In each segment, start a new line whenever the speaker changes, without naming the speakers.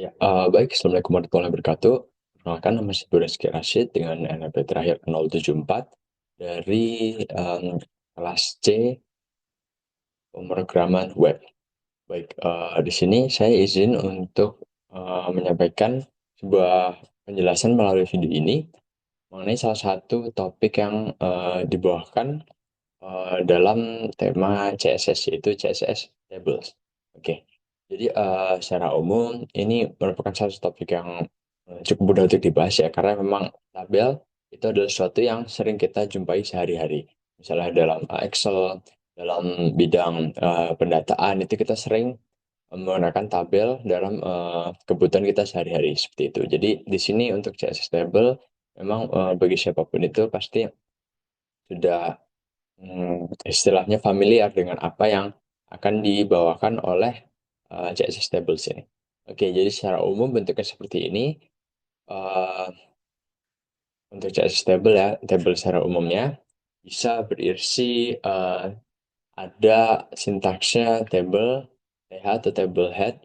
Baik, Assalamualaikum warahmatullahi wabarakatuh. Perkenalkan, nama saya Rizky Rashid dengan NPWP terakhir 074 dari kelas C pemrograman web. Baik, di sini saya izin untuk menyampaikan sebuah penjelasan melalui video ini mengenai salah satu topik yang dibawakan dalam tema CSS, yaitu CSS Tables. Oke, jadi secara umum ini merupakan salah satu topik yang cukup mudah untuk dibahas ya, karena memang tabel itu adalah sesuatu yang sering kita jumpai sehari-hari. Misalnya dalam Excel, dalam bidang pendataan itu kita sering menggunakan tabel dalam kebutuhan kita sehari-hari seperti itu. Jadi di sini untuk CSS table memang bagi siapapun itu pasti sudah istilahnya familiar dengan apa yang akan dibawakan oleh CSS Tables ini. Oke, jadi secara umum bentuknya seperti ini. Eh, untuk CSS Table ya, table secara umumnya bisa berisi ada sintaksnya table, TH atau table head,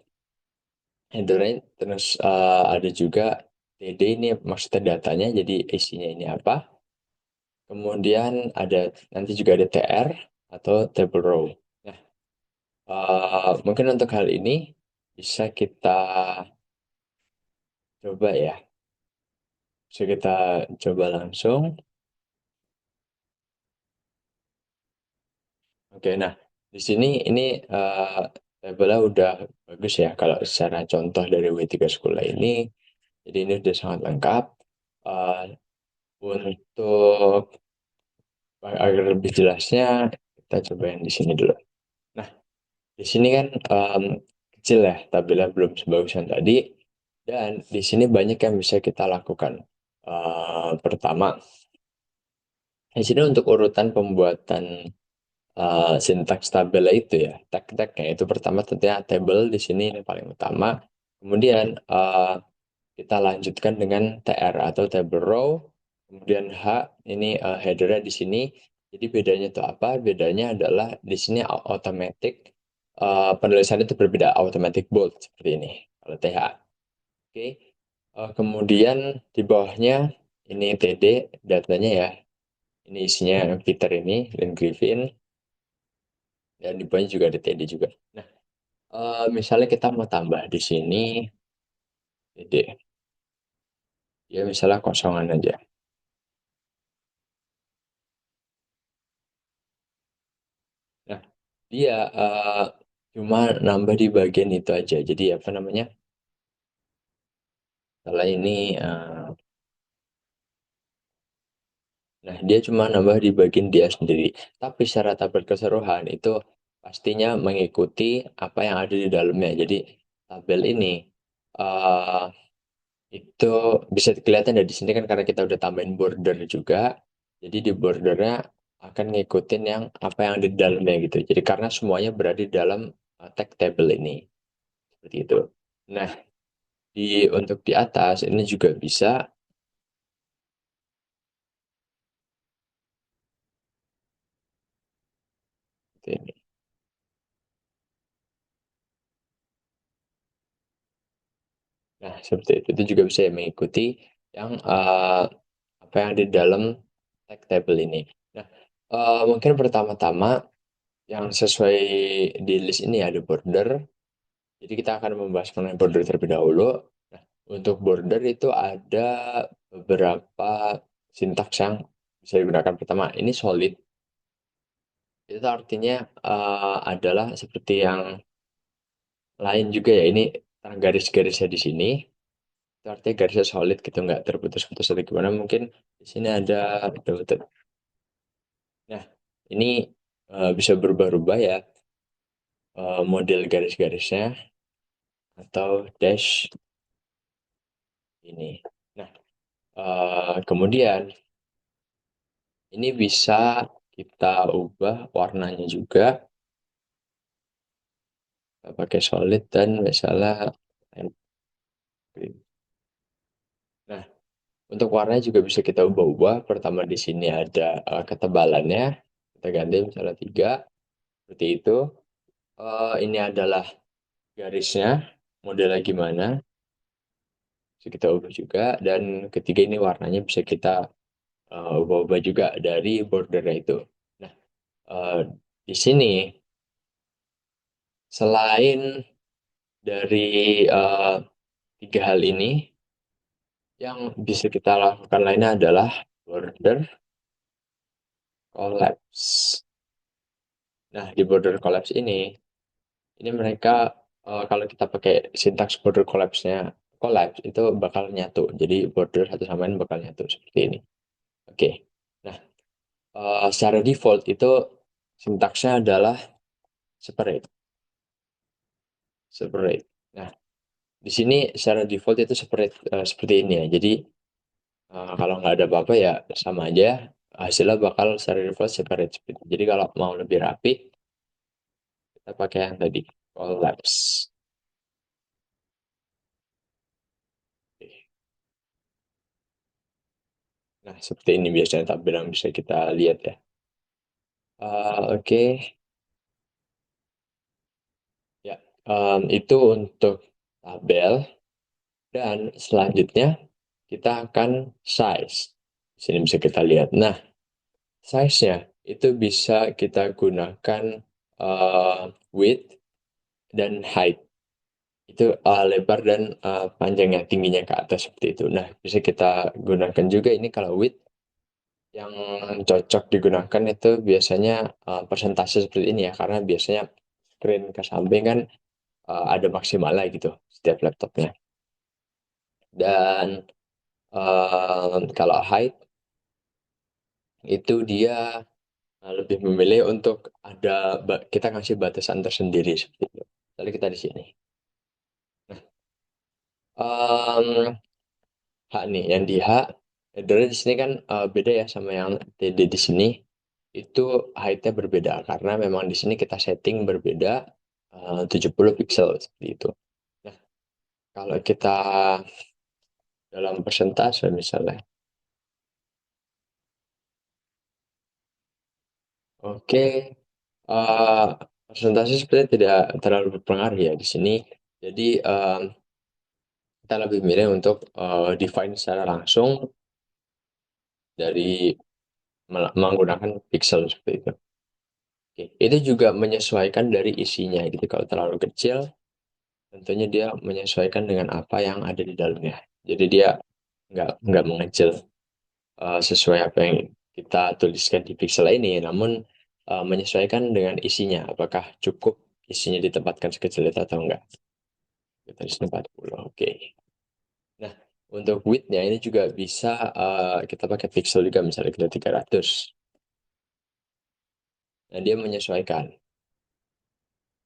header, terus ada juga TD ini maksudnya datanya, jadi isinya ini apa. Kemudian ada nanti juga ada TR atau table row. Nah, mungkin untuk hal ini bisa kita coba ya. Bisa kita coba langsung. Oke, nah di sini ini tabelnya udah bagus ya. Kalau secara contoh dari W3 Sekolah ini, jadi ini udah sangat lengkap. Eh, untuk agar lebih jelasnya, kita coba yang di sini dulu. Nah, di sini kan kecil ya, tabelnya belum sebagus yang tadi. Dan di sini banyak yang bisa kita lakukan. Pertama, di sini untuk urutan pembuatan sintaks tabel itu ya, tag-tagnya itu pertama tentunya table di sini ini paling utama. Kemudian kita lanjutkan dengan TR atau table row. Kemudian H ini headernya di sini. Jadi bedanya itu apa? Bedanya adalah di sini automatic penulisan itu berbeda, automatic bold seperti ini kalau TH. Oke. Kemudian di bawahnya ini TD datanya ya. Ini isinya Peter ini, Lynn Griffin, dan di bawahnya juga ada TD juga. Nah, misalnya kita mau tambah di sini TD, ya misalnya kosongan aja. Nah, dia cuma nambah di bagian itu aja. Jadi apa namanya? Kalau ini, nah dia cuma nambah di bagian dia sendiri. Tapi secara tabel keseluruhan itu pastinya mengikuti apa yang ada di dalamnya. Jadi tabel ini eh itu bisa kelihatan dari sini kan karena kita udah tambahin border juga. Jadi di bordernya akan ngikutin yang apa yang ada di dalamnya gitu. Jadi karena semuanya berada di dalam tag table ini seperti itu. Nah, untuk di atas ini juga bisa seperti ini. Nah, seperti itu. Itu juga bisa mengikuti yang apa yang ada di dalam tag table ini. Nah, mungkin pertama-tama yang sesuai di list ini ada border. Jadi kita akan membahas mengenai border terlebih dahulu. Nah, untuk border itu ada beberapa sintaks yang bisa digunakan. Pertama, ini solid. Itu artinya adalah seperti yang lain juga ya. Ini garis-garisnya di sini. Itu artinya garisnya solid gitu, nggak terputus-putus atau gimana. Mungkin di sini ada dotted. Nah, ini bisa berubah-ubah ya model garis-garisnya atau dash ini. Nah, kemudian ini bisa kita ubah warnanya juga. Kita pakai solid dan misalnya green. Nah, untuk warnanya juga bisa kita ubah-ubah. Pertama di sini ada ketebalannya. Kita ganti misalnya 3. Seperti itu. Ini adalah garisnya. Modelnya gimana. bisa kita ubah juga. Dan ketiga ini warnanya bisa kita ubah-ubah juga dari bordernya itu. Nah, eh, di sini selain dari tiga hal ini, yang bisa kita lakukan lainnya adalah border collapse. Nah, di border collapse ini mereka kalau kita pakai sintaks border collapse-nya collapse itu bakal nyatu. Jadi border satu sama lain bakal nyatu seperti ini. Oke. Nah, secara default itu sintaksnya adalah separate, separate. Nah, di sini secara default itu separate seperti ini ya. Jadi kalau nggak ada apa-apa ya sama aja. Hasilnya bakal secara default separate seperti itu. Jadi kalau mau lebih rapi, kita pakai yang tadi collapse. Oke. Nah, seperti ini biasanya tampilan bisa kita lihat ya. Oke, ya. Itu untuk tabel dan selanjutnya kita akan size. Di sini bisa kita lihat. Nah, size-nya itu bisa kita gunakan width dan height. Itu lebar dan panjangnya, tingginya ke atas seperti itu. Nah, bisa kita gunakan juga ini kalau width yang cocok digunakan itu biasanya persentase seperti ini ya, karena biasanya screen ke samping kan ada maksimalnya gitu setiap laptopnya. Dan kalau height itu dia lebih memilih untuk ada kita ngasih batasan tersendiri seperti itu. Lalu kita di sini. Em, H nih, yang di H, headernya di sini kan beda ya sama yang TD di sini. Itu height-nya berbeda karena memang di sini kita setting berbeda 70 pixel seperti itu. Nah, kalau kita dalam persentase misalnya, oke, eh, persentase sebenarnya tidak terlalu berpengaruh ya di sini. Jadi kita lebih milih untuk define secara langsung dari menggunakan pixel seperti itu. Oke, itu juga menyesuaikan dari isinya gitu. Kalau terlalu kecil, tentunya dia menyesuaikan dengan apa yang ada di dalamnya. Jadi dia nggak mengecil sesuai apa yang kita tuliskan di pixel ini, namun menyesuaikan dengan isinya. Apakah cukup isinya ditempatkan sekecil itu atau enggak? Kita di sini 40. Oke. Nah, untuk width-nya ini juga bisa kita pakai pixel juga, misalnya kita 300. Nah, dia menyesuaikan.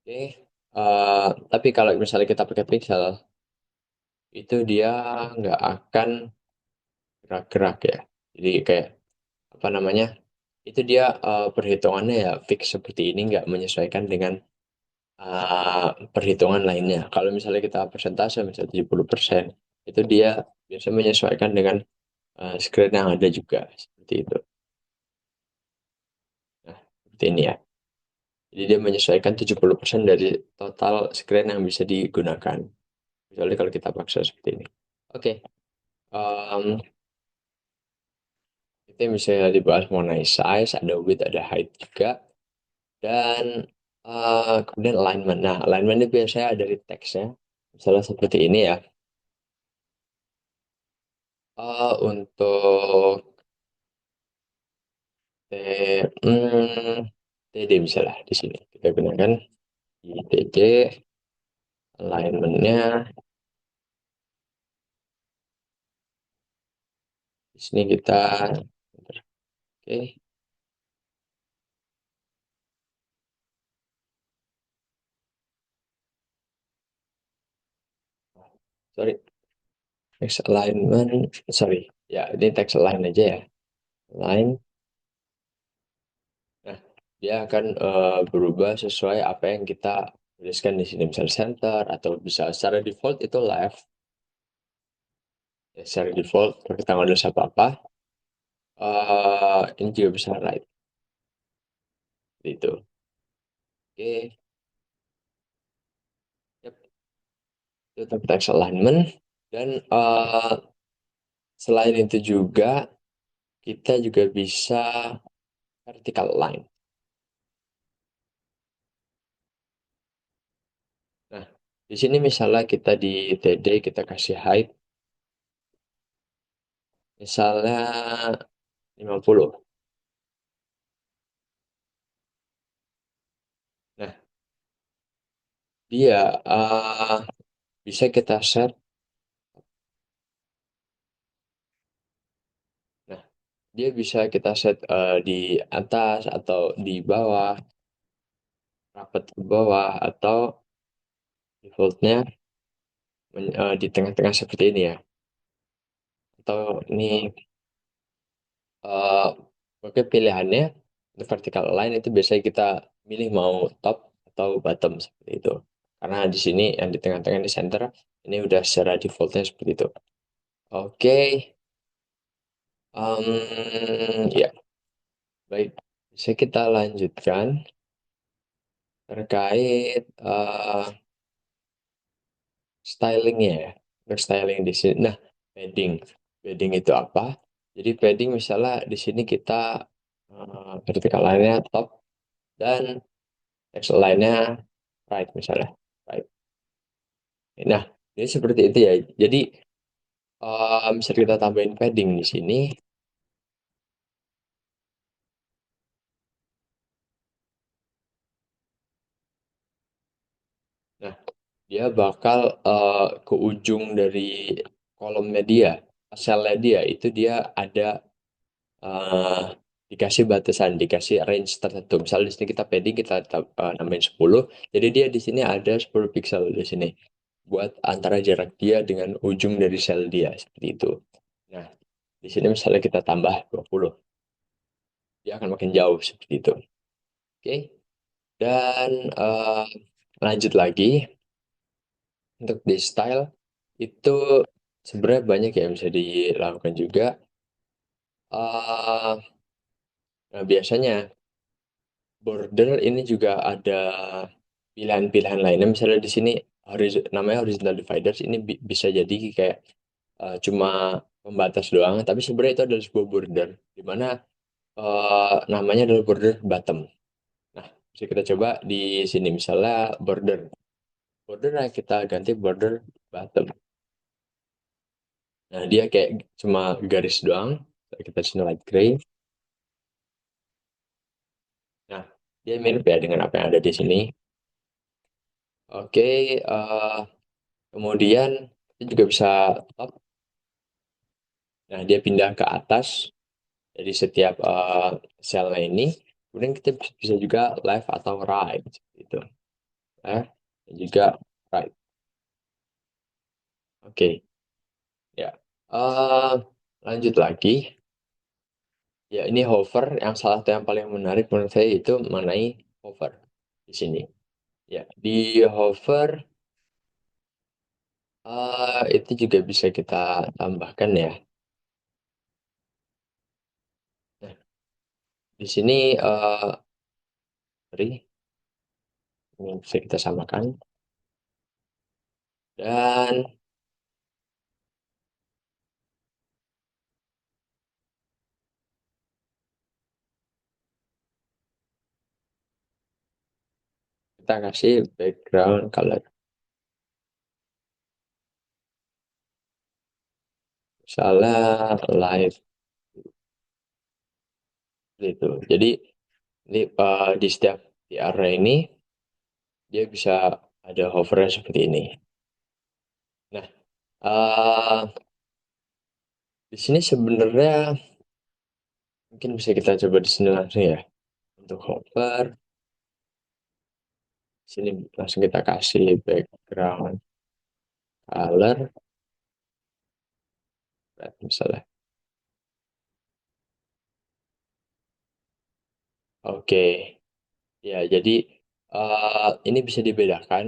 Oke. Tapi kalau misalnya kita pakai pixel, itu dia nggak akan gerak-gerak ya. Jadi kayak apa namanya? Itu dia perhitungannya ya fix seperti ini, nggak menyesuaikan dengan perhitungan lainnya. Kalau misalnya kita persentase misalnya 70%, itu dia biasa menyesuaikan dengan screen yang ada juga seperti itu. Nah, seperti ini ya. Jadi dia menyesuaikan 70% dari total screen yang bisa digunakan. Kecuali kalau kita paksa seperti ini. Oke, em, itu yang bisa dibahas mengenai size, ada width, ada height juga. Dan kemudian alignment. Nah, alignment itu biasanya ada dari teksnya. Misalnya seperti ini ya. Untuk T, TD misalnya di sini. Kita gunakan ITC, alignmentnya. Di sini kita, oke, sorry, text alignment, sorry. Ya, ini text align aja ya. Align. Nah, dia akan berubah sesuai apa yang kita tuliskan di sini. Misalnya center, atau bisa secara default itu left. Ya, secara default, kalau kita nggak nulis apa-apa, ini juga bisa right. Gitu. Oke, yep. Itu tentang text alignment. Dan selain itu juga kita juga bisa vertical line. Nah, di sini misalnya kita di TD kita kasih height misalnya 50. Nah, dia bisa kita set. Nah, dia bisa kita set di atas atau di bawah, rapat ke bawah atau defaultnya di tengah-tengah seperti ini ya. Atau ini eh oke pilihannya untuk vertical align itu biasanya kita milih mau top atau bottom seperti itu. Karena di sini yang di tengah-tengah di center ini udah secara defaultnya seperti itu. Oke, ya baik. Bisa kita lanjutkan terkait stylingnya ya. Untuk styling di sini. Nah, padding. Padding itu apa? Jadi padding misalnya di sini kita vertical line-nya top dan text line-nya right misalnya. Right. Nah, ini seperti itu ya. Jadi bisa kita tambahin padding di sini. Nah, dia bakal ke ujung dari kolomnya dia, selnya dia itu dia ada eh, dikasih batasan, dikasih range tertentu. Misalnya di sini kita padding kita namain 10. Jadi dia di sini ada 10 pixel di sini buat antara jarak dia dengan ujung dari sel dia seperti itu. Nah, di sini misalnya kita tambah 20, dia akan makin jauh seperti itu. Oke. Dan lanjut lagi untuk di style itu sebenarnya banyak ya yang bisa dilakukan juga. eh nah, biasanya border ini juga ada pilihan-pilihan lainnya. Misalnya di sini namanya horizontal dividers ini bisa jadi kayak cuma pembatas doang, tapi sebenarnya itu adalah sebuah border di mana namanya adalah border bottom. Nah, bisa kita coba di sini misalnya border. Border nah kita ganti border bottom. Nah, dia kayak cuma garis doang. Kita sini light gray. Nah, dia mirip ya dengan apa yang ada di sini. Oke, kemudian kita juga bisa top. Nah, dia pindah ke atas dari setiap selnya ini. Kemudian kita bisa juga left atau right. Gitu. Left dan juga right. Oke, ya. Eh, lanjut lagi. Ya, ini hover. Yang salah satu yang paling menarik menurut saya itu mengenai hover di sini. Ya, di hover itu juga bisa kita tambahkan ya. Nah, di sini sorry, ini bisa kita samakan dan kita kasih background color. Misalnya light gitu. Jadi ini di setiap di area ini dia bisa ada hovernya seperti ini. Nah, di sini sebenarnya mungkin bisa kita coba di sini langsung ya. Untuk hover, sini langsung kita kasih background color, red misalnya. Oke, ya jadi ini bisa dibedakan,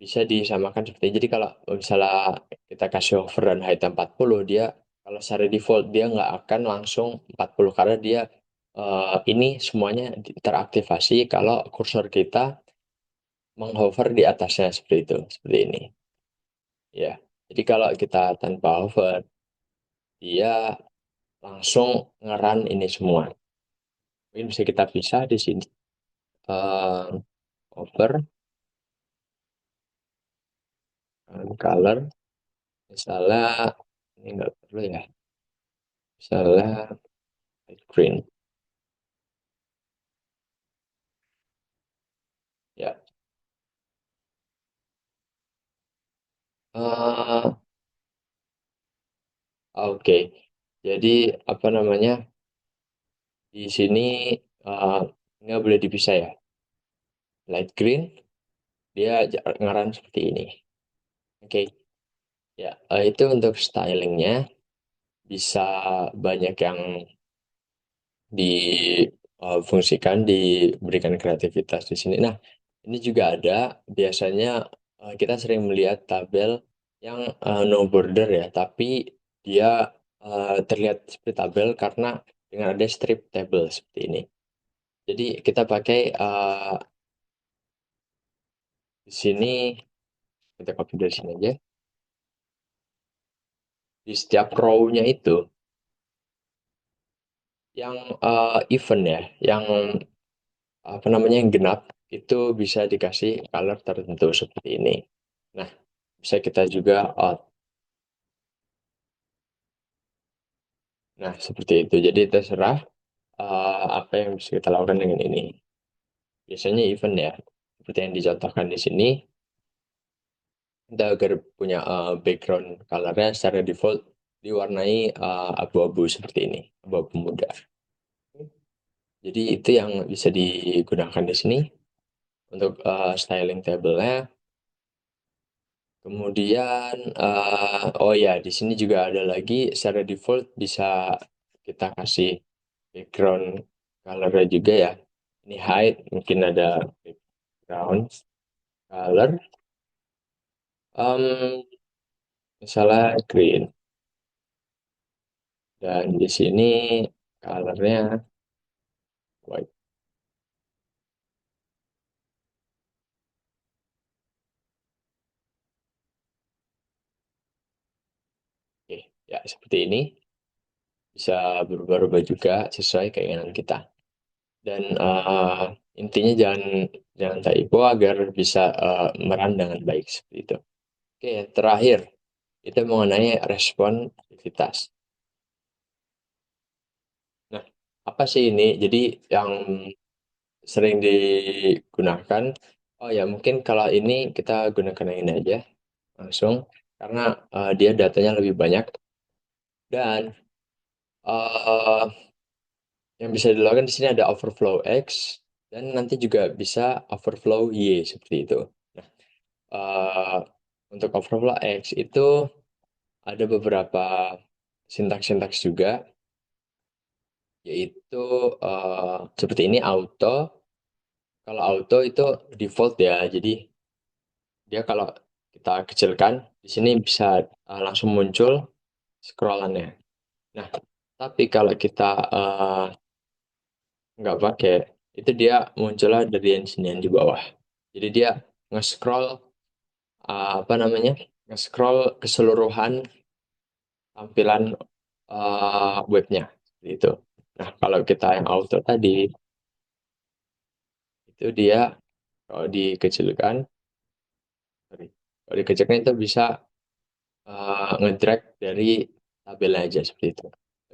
bisa disamakan seperti ini. Jadi kalau misalnya kita kasih hover dan height 40, dia kalau secara default dia nggak akan langsung 40 karena dia ini semuanya teraktivasi kalau kursor kita menghover di atasnya seperti itu, seperti ini. Ya. Jadi kalau kita tanpa hover, dia langsung ngeran ini semua. Mungkin bisa kita pisah di sini. Eh, Hover, color, misalnya ini nggak perlu ya. Misalnya light green, ya. Eh, oke. Jadi apa namanya? Di sini eh, nggak boleh dipisah ya. Light green, dia ngaran seperti ini. Oke, ya. Itu untuk stylingnya bisa banyak yang difungsikan, diberikan kreativitas di sini. Nah, ini juga ada biasanya kita sering melihat tabel yang no border ya, tapi dia terlihat seperti tabel karena dengan ada strip table seperti ini. Jadi kita pakai di sini, kita copy dari sini aja. Di setiap row-nya itu yang event ya, yang apa namanya yang genap itu bisa dikasih color tertentu seperti ini. Nah, bisa kita juga out. Nah, seperti itu. Jadi terserah apa yang bisa kita lakukan dengan ini. Biasanya event ya, seperti yang dicontohkan di sini, kita agar punya background colornya secara default diwarnai abu-abu seperti ini, abu-abu muda. Jadi itu yang bisa digunakan di sini untuk styling table-nya. Kemudian, oh ya, di sini juga ada lagi secara default bisa kita kasih background color juga ya. Ini height, mungkin ada background color, um, misalnya green. Dan di sini colornya white. Oke, ya seperti ini. Bisa berubah-ubah juga sesuai keinginan kita. Dan intinya jangan jangan typo agar bisa meran dengan baik seperti itu. Oke, terakhir itu mengenai responsivitas. Nah, apa sih ini? Jadi yang sering digunakan, oh ya mungkin kalau ini kita gunakan yang ini aja langsung karena dia datanya lebih banyak dan eh, yang bisa dilakukan di sini ada overflow X dan nanti juga bisa overflow Y seperti itu. Nah, eh, untuk overflow X itu ada beberapa sintaks-sintaks juga, yaitu seperti ini auto. Kalau auto itu default ya, jadi dia kalau kita kecilkan di sini bisa langsung muncul scrollannya. Nah, tapi kalau kita nggak pakai, itu dia munculnya dari yang sini yang di bawah. Jadi dia nge-scroll apa namanya? Nge-scroll keseluruhan tampilan webnya seperti itu. Nah, kalau kita yang auto tadi itu dia kalau dikecilkan, sorry, kalau dikecilkan itu bisa ngedrag dari tabelnya aja seperti itu.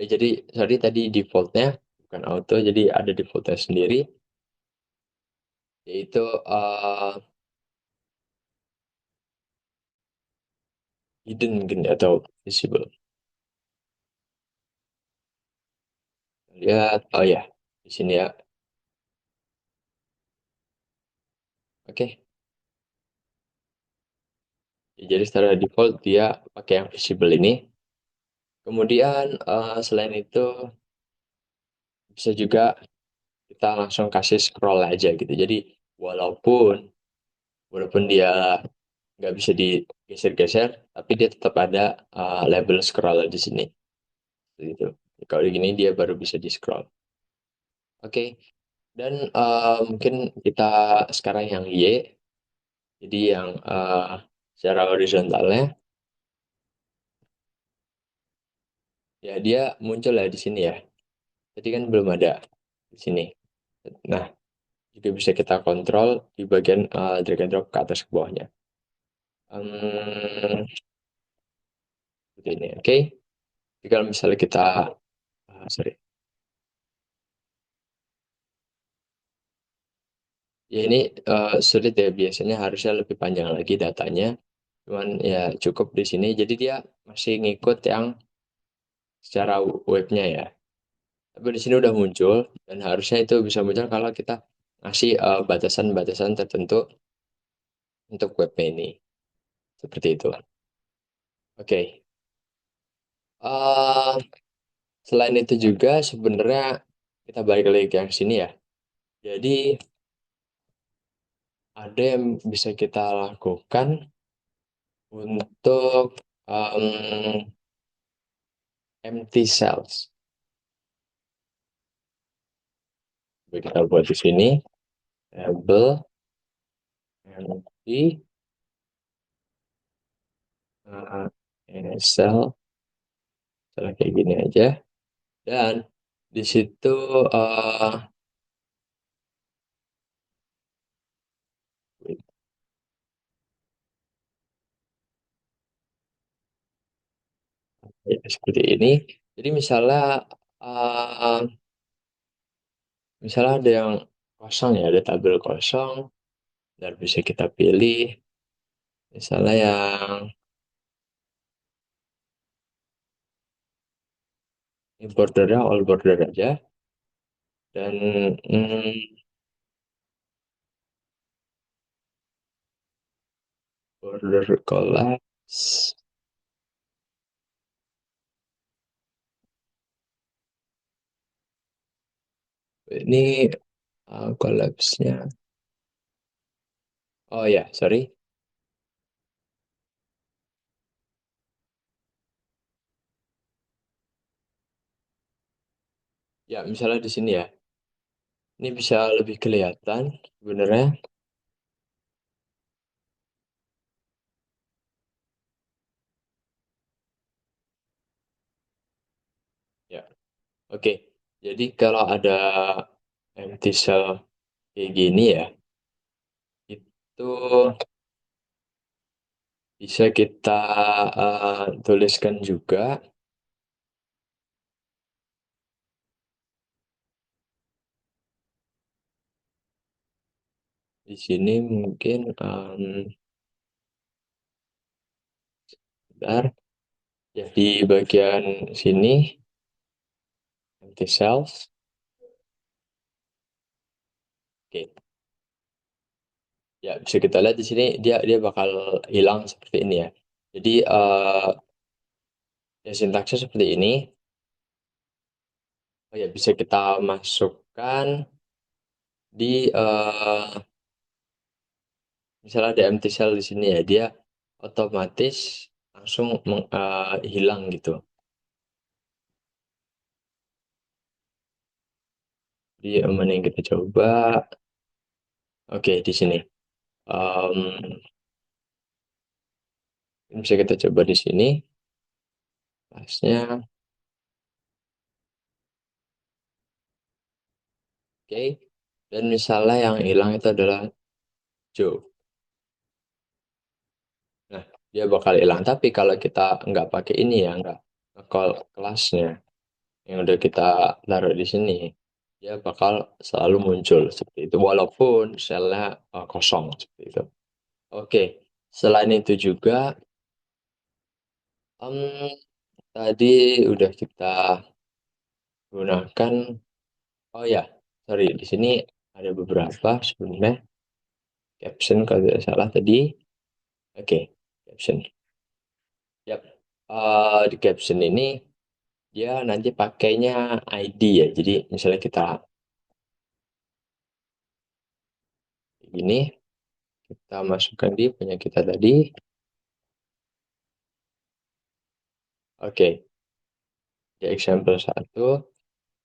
Jadi sorry tadi defaultnya bukan auto, jadi ada defaultnya sendiri, yaitu hidden mungkin atau visible. Lihat, oh ya, di sini ya. Oke, jadi secara default dia pakai yang visible ini. Kemudian selain itu bisa juga kita langsung kasih scroll aja gitu. Jadi walaupun walaupun dia nggak bisa digeser-geser, tapi dia tetap ada label scroll di sini. Gitu. Kalau gini dia baru bisa di scroll. Oke, dan mungkin kita sekarang yang Y, jadi yang secara horizontalnya. Ya, dia muncul ya di sini ya. Tadi kan belum ada di sini. Nah, juga bisa kita kontrol di bagian drag and drop ke atas ke bawahnya. Seperti ini, oke. Jadi kalau misalnya kita, sorry, ya ini sulit ya, biasanya harusnya lebih panjang lagi datanya. Cuman ya cukup di sini, jadi dia masih ngikut yang secara webnya ya. Tapi di sini udah muncul, dan harusnya itu bisa muncul kalau kita ngasih batasan-batasan tertentu untuk webnya ini. Seperti itu. Oke. Eh, Selain itu juga sebenarnya kita balik lagi ke yang sini ya. Jadi ada yang bisa kita lakukan untuk empty cells. Jadi kita buat di sini label empty uh, cell, cell kayak gini aja. Dan di situ uh, ya, seperti ini. Jadi misalnya ada yang kosong ya, ada tabel kosong, dan bisa kita pilih. Misalnya yang ini bordernya all border aja. Dan border collapse. Ini collapse-nya. Oh ya, sorry. Ya, misalnya di sini ya. Ini bisa lebih kelihatan sebenarnya. Ya, oke. Jadi kalau ada empty cell kayak gini ya, itu bisa kita tuliskan juga di sini mungkin bentar. Ya, di bagian sini empty cells. Oke. Ya, bisa kita lihat di sini dia dia bakal hilang seperti ini ya. Jadi ya sintaksnya seperti ini. Oh ya, bisa kita masukkan di misalnya ada empty cell di sini ya, dia otomatis langsung hilang gitu. Di mana yang kita coba? Oke, di sini. Em, Bisa kita coba di sini. Pasnya, oke. Dan misalnya yang hilang itu adalah Joe. Nah, dia bakal hilang. Tapi kalau kita nggak pakai ini ya, nggak call kelasnya yang udah kita taruh di sini, dia bakal selalu muncul seperti itu. Walaupun selnya kosong seperti itu. Oke, selain itu juga, em, tadi udah kita gunakan. Oh ya, sorry, di sini ada beberapa sebenarnya caption kalau tidak salah tadi. Oke, caption. Yap, di caption ini dia nanti pakainya ID ya. Jadi misalnya kita ini, kita masukkan di punya kita tadi. Oke, di example satu,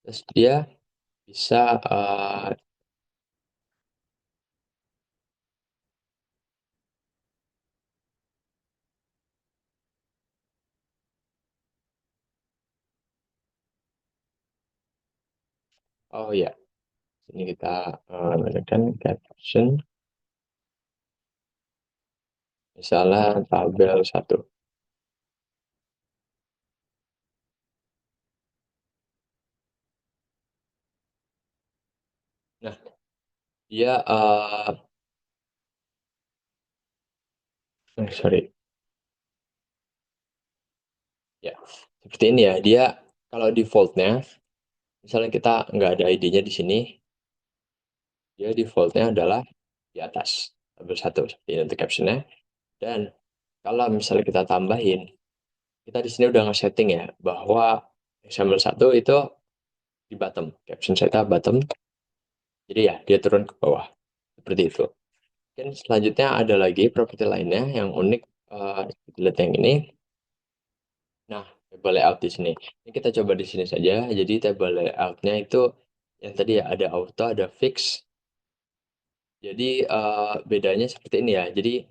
terus dia bisa Oh ya, ini kita gunakan caption, misalnya tabel satu. Nah, dia, sorry, ya, seperti ini ya. Dia kalau defaultnya, misalnya kita nggak ada ID-nya di sini, dia defaultnya adalah di atas tabel satu seperti ini untuk captionnya. Dan kalau misalnya kita tambahin, kita di sini udah nge-setting ya bahwa XML1 itu di bottom, caption saya bottom, jadi ya dia turun ke bawah seperti itu. Dan selanjutnya ada lagi properti lainnya yang unik, kita lihat yang ini. Nah, table layout di sini. Ini kita coba di sini saja. Jadi table layoutnya itu yang tadi ya ada auto, ada fix. Jadi bedanya seperti ini ya. Jadi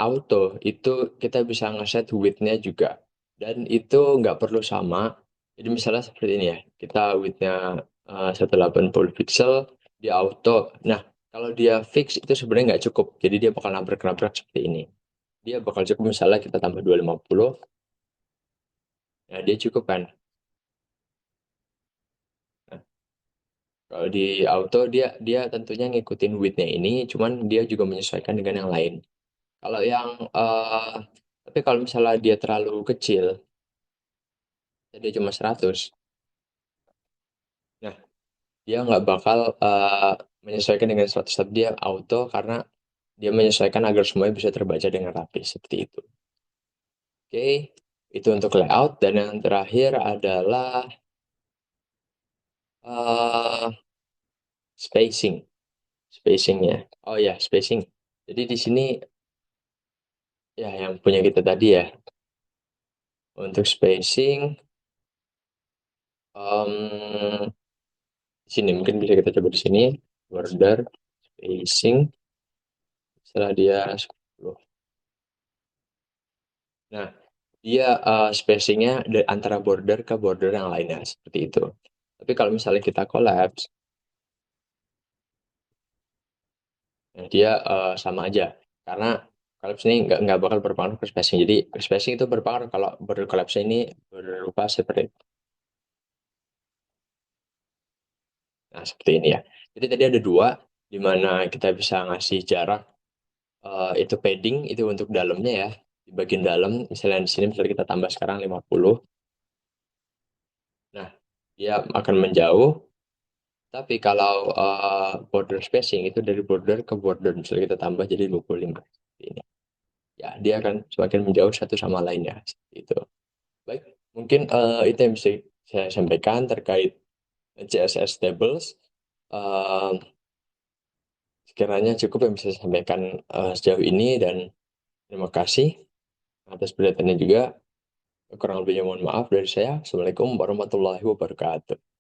auto itu kita bisa ngeset width-nya juga. Dan itu nggak perlu sama. Jadi misalnya seperti ini ya. Kita width-nya 180 pixel di auto. Nah, kalau dia fix itu sebenarnya nggak cukup. Jadi dia bakal nabrak-nabrak seperti ini. Dia bakal cukup misalnya kita tambah 250. Nah, dia cukup kan. Nah, kalau di auto dia dia tentunya ngikutin width-nya ini, cuman dia juga menyesuaikan dengan yang lain. Kalau yang tapi kalau misalnya dia terlalu kecil, dia cuma 100. Nah, dia nggak bakal menyesuaikan dengan 100, tapi dia auto karena dia menyesuaikan agar semuanya bisa terbaca dengan rapi seperti itu. Oke, itu untuk layout dan yang terakhir adalah eh spacing, spacingnya. Oh ya, spacing. Jadi di sini ya yang punya kita tadi ya. Untuk spacing, em, di sini mungkin bisa kita coba di sini border spacing. Setelah dia 10. Nah, dia spacingnya antara border ke border yang lainnya seperti itu. Tapi kalau misalnya kita collapse, nah dia sama aja karena collapse ini nggak bakal berpengaruh ke spacing. Jadi spacing itu berpengaruh kalau border collapse ini berupa seperti. Nah, seperti ini ya. Jadi tadi ada dua di mana kita bisa ngasih jarak, itu padding itu untuk dalamnya ya. Di bagian dalam misalnya di sini misalnya kita tambah sekarang 50. Nah, dia akan menjauh. Tapi kalau border spacing itu dari border ke border misalnya kita tambah jadi 25 seperti ini. Ya, dia akan semakin menjauh satu sama lainnya seperti itu. Baik, mungkin itu yang bisa saya sampaikan terkait CSS tables. Eh, Sekiranya cukup yang bisa saya sampaikan sejauh ini dan terima kasih atas perhatiannya juga. Kurang lebihnya mohon maaf dari saya. Assalamualaikum warahmatullahi wabarakatuh.